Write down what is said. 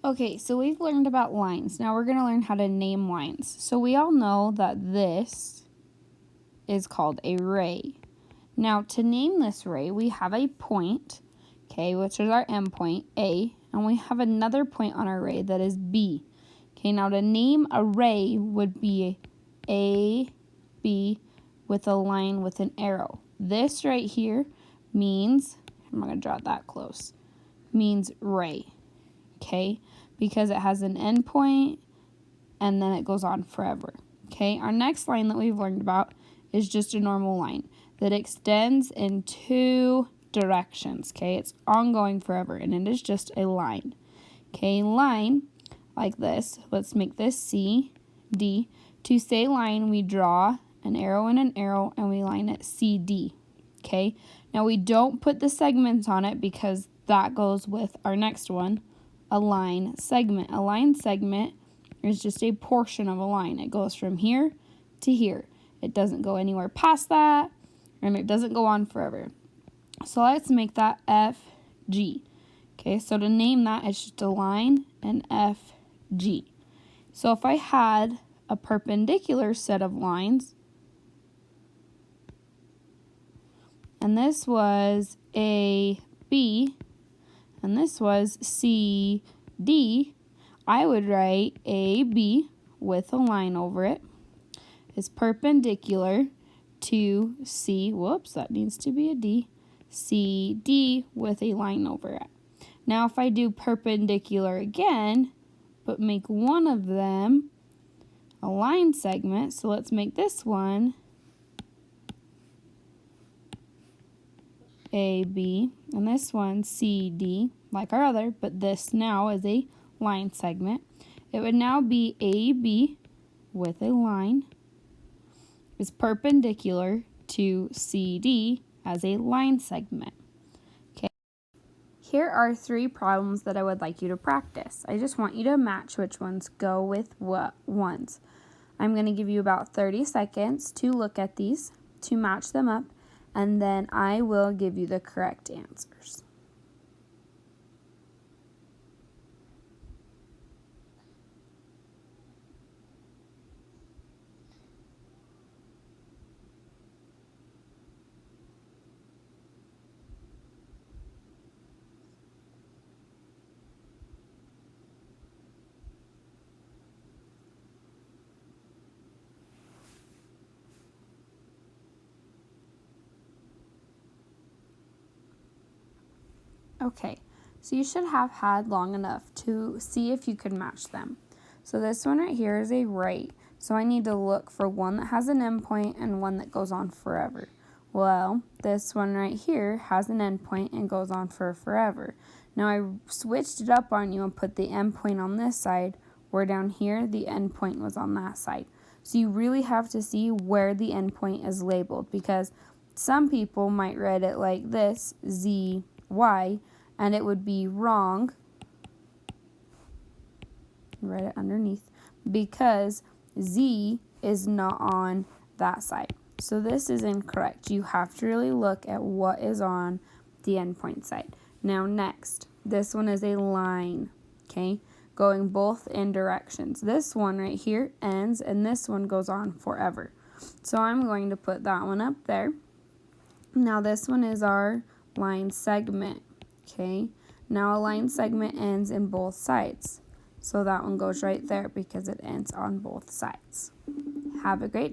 Okay, so we've learned about lines. Now we're going to learn how to name lines. So we all know that this is called a ray. Now to name this ray, we have a point, okay, which is our endpoint, A, and we have another point on our ray that is B. Okay, now to name a ray would be A, B, with a line with an arrow. This right here means, I'm not going to draw it that close, means ray, okay, because it has an endpoint and then it goes on forever. Okay, our next line that we've learned about is just a normal line that extends in two directions. Okay, it's ongoing forever and it is just a line. Okay, line like this. Let's make this C, D. To say line, we draw an arrow and an arrow and we line it CD. Okay, now we don't put the segments on it because that goes with our next one, a line segment. A line segment is just a portion of a line. It goes from here to here. It doesn't go anywhere past that, and it doesn't go on forever. So let's make that FG. Okay, so to name that, it's just a line and FG. So if I had a perpendicular set of lines, and this was AB, and this was CD, I would write AB with a line over it is perpendicular to C, whoops, that needs to be a D, CD with a line over it. Now if I do perpendicular again, but make one of them a line segment, so let's make this one AB, and this one CD, like our other, but this now is a line segment. It would now be AB with a line is perpendicular to CD as a line segment. Okay. Here are 3 problems that I would like you to practice. I just want you to match which ones go with what ones. I'm going to give you about 30 seconds to look at these, to match them up, and then I will give you the correct answers. Okay, so you should have had long enough to see if you could match them. So this one right here is a ray. So I need to look for one that has an endpoint and one that goes on forever. Well, this one right here has an endpoint and goes on for forever. Now I switched it up on you and put the endpoint on this side, where down here the endpoint was on that side. So you really have to see where the endpoint is labeled, because some people might write it like this, ZY, and it would be wrong. Write it underneath, because Z is not on that side. So this is incorrect. You have to really look at what is on the endpoint side. Now next, this one is a line, okay, going both in directions. This one right here ends and this one goes on forever. So I'm going to put that one up there. Now this one is our line segment, okay. Now a line segment ends in both sides. So that one goes right there because it ends on both sides. Have a great day.